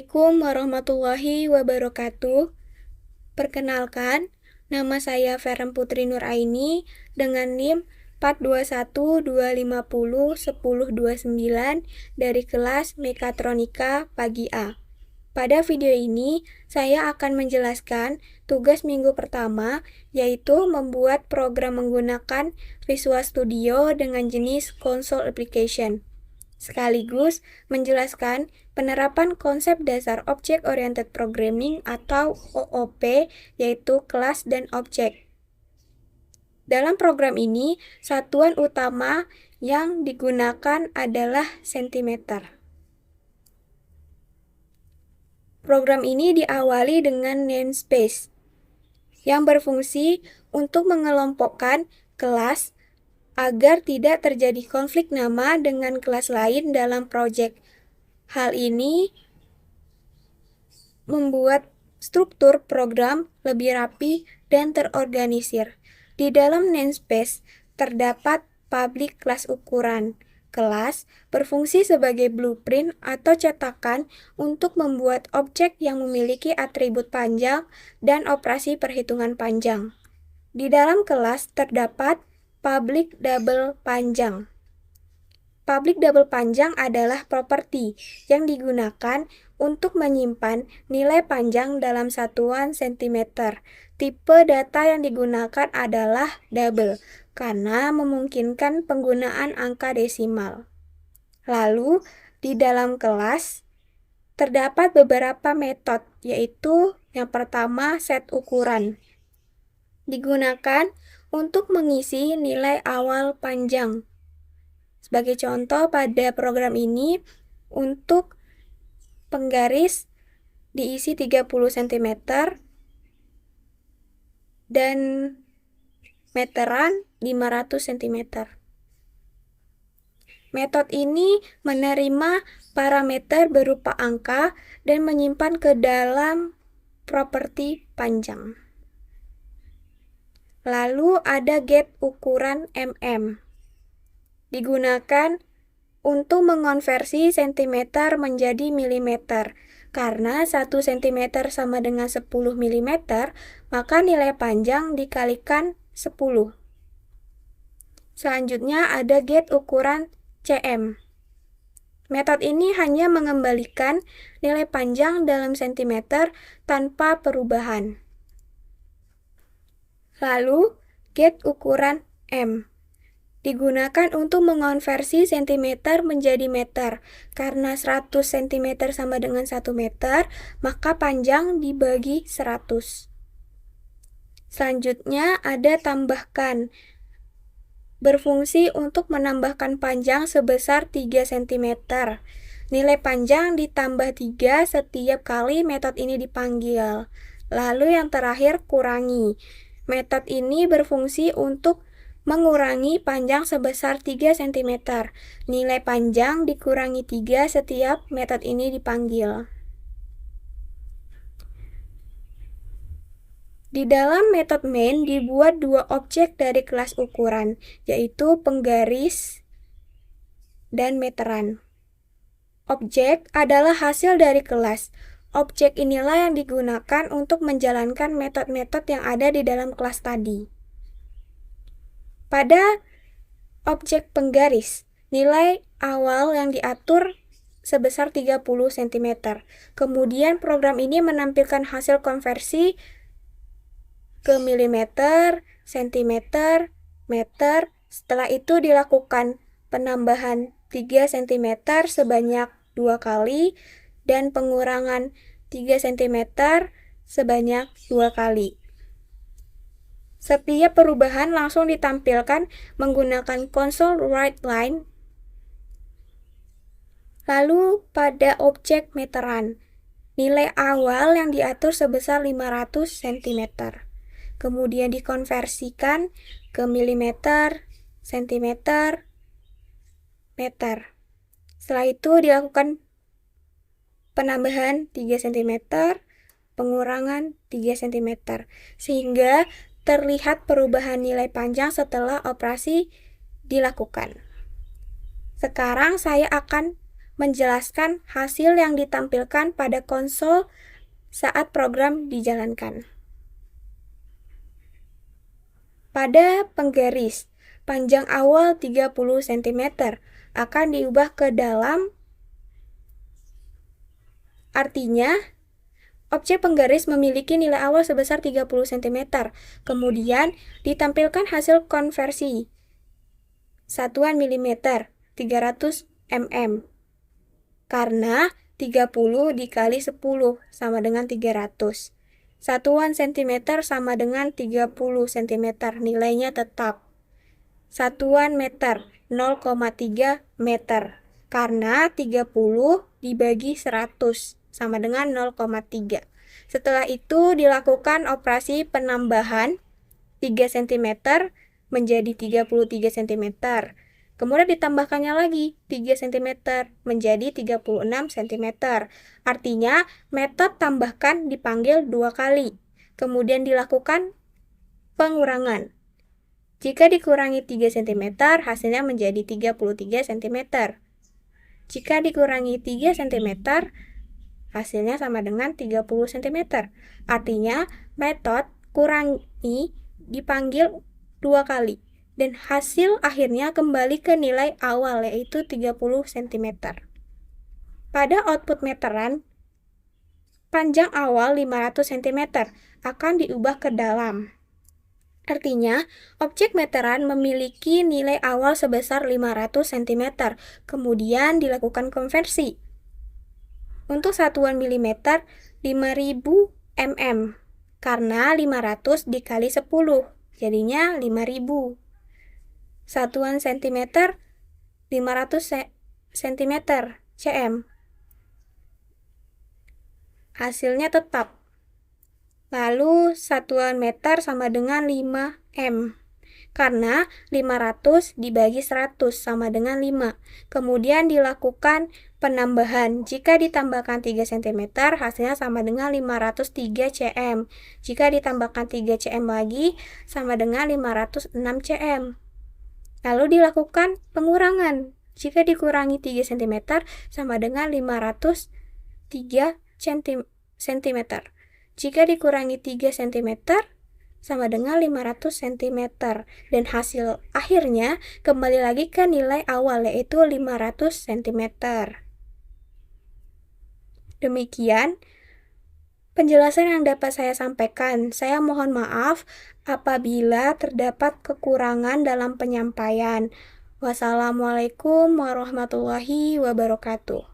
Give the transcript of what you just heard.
Assalamualaikum warahmatullahi wabarakatuh. Perkenalkan, nama saya Feren Putri Nuraini dengan NIM 4212501029 dari kelas Mekatronika Pagi A. Pada video ini, saya akan menjelaskan tugas minggu pertama, yaitu membuat program menggunakan Visual Studio dengan jenis Console Application, sekaligus menjelaskan penerapan konsep dasar Object Oriented Programming atau OOP, yaitu kelas dan objek. Dalam program ini, satuan utama yang digunakan adalah sentimeter. Program ini diawali dengan namespace, yang berfungsi untuk mengelompokkan kelas agar tidak terjadi konflik nama dengan kelas lain dalam proyek. Hal ini membuat struktur program lebih rapi dan terorganisir. Di dalam namespace terdapat public class ukuran. Kelas berfungsi sebagai blueprint atau cetakan untuk membuat objek yang memiliki atribut panjang dan operasi perhitungan panjang. Di dalam kelas terdapat public double panjang. Public double panjang adalah properti yang digunakan untuk menyimpan nilai panjang dalam satuan sentimeter. Tipe data yang digunakan adalah double, karena memungkinkan penggunaan angka desimal. Lalu, di dalam kelas terdapat beberapa metode, yaitu yang pertama set ukuran. Digunakan untuk mengisi nilai awal panjang. Sebagai contoh pada program ini, untuk penggaris diisi 30 cm dan meteran 500 cm. Metode ini menerima parameter berupa angka dan menyimpan ke dalam properti panjang. Lalu ada get ukuran mm. Digunakan untuk mengonversi sentimeter menjadi milimeter. Karena 1 cm sama dengan 10 mm, maka nilai panjang dikalikan 10. Selanjutnya ada get ukuran cm. Metode ini hanya mengembalikan nilai panjang dalam sentimeter tanpa perubahan. Lalu, get ukuran m. Digunakan untuk mengonversi sentimeter menjadi meter. Karena 100 cm sama dengan 1 meter, maka panjang dibagi 100. Selanjutnya ada tambahkan. Berfungsi untuk menambahkan panjang sebesar 3 cm. Nilai panjang ditambah 3 setiap kali metode ini dipanggil. Lalu yang terakhir kurangi. Metode ini berfungsi untuk mengurangi panjang sebesar 3 cm. Nilai panjang dikurangi 3 setiap metode ini dipanggil. Di dalam metode main dibuat dua objek dari kelas ukuran, yaitu penggaris dan meteran. Objek adalah hasil dari kelas. Objek inilah yang digunakan untuk menjalankan metode-metode yang ada di dalam kelas tadi. Pada objek penggaris, nilai awal yang diatur sebesar 30 cm. Kemudian program ini menampilkan hasil konversi ke milimeter, sentimeter, meter. Setelah itu dilakukan penambahan 3 cm sebanyak 2 kali dan pengurangan 3 cm sebanyak 2 kali. Setiap perubahan langsung ditampilkan menggunakan console write line. Lalu pada objek meteran, nilai awal yang diatur sebesar 500 cm. Kemudian dikonversikan ke milimeter, sentimeter, meter. Setelah itu dilakukan penambahan 3 cm, pengurangan 3 cm, sehingga terlihat perubahan nilai panjang setelah operasi dilakukan. Sekarang saya akan menjelaskan hasil yang ditampilkan pada konsol saat program dijalankan. Pada penggaris, panjang awal 30 cm akan diubah ke dalam, artinya objek penggaris memiliki nilai awal sebesar 30 cm, kemudian ditampilkan hasil konversi satuan milimeter 300 mm, karena 30 dikali 10 sama dengan 300. Satuan cm sama dengan 30 cm, nilainya tetap. Satuan meter 0,3 meter, karena 30 dibagi 100 sama dengan 0,3. Setelah itu dilakukan operasi penambahan 3 cm menjadi 33 cm. Kemudian ditambahkannya lagi 3 cm menjadi 36 cm. Artinya metode tambahkan dipanggil 2 kali. Kemudian dilakukan pengurangan. Jika dikurangi 3 cm, hasilnya menjadi 33 cm. Jika dikurangi 3 cm, hasilnya sama dengan 30 cm. Artinya metode kurangi dipanggil 2 kali. Dan hasil akhirnya kembali ke nilai awal, yaitu 30 cm. Pada output meteran, panjang awal 500 cm akan diubah ke dalam. Artinya, objek meteran memiliki nilai awal sebesar 500 cm, kemudian dilakukan konversi. Untuk satuan milimeter, 5000 mm, karena 500 dikali 10, jadinya 5000. Satuan cm, 500 cm, cm. Hasilnya tetap. Lalu satuan meter sama dengan 5 m, karena 500 dibagi 100 sama dengan 5. Kemudian dilakukan penambahan. Jika ditambahkan 3 cm, hasilnya sama dengan 503 cm. Jika ditambahkan 3 cm lagi, sama dengan 506 cm. Lalu dilakukan pengurangan. Jika dikurangi 3 cm, sama dengan 503 cm. Jika dikurangi 3 cm, sama dengan 500 cm. Dan hasil akhirnya kembali lagi ke nilai awal, yaitu 500 cm. Demikian penjelasan yang dapat saya sampaikan. Saya mohon maaf apabila terdapat kekurangan dalam penyampaian. Wassalamualaikum warahmatullahi wabarakatuh.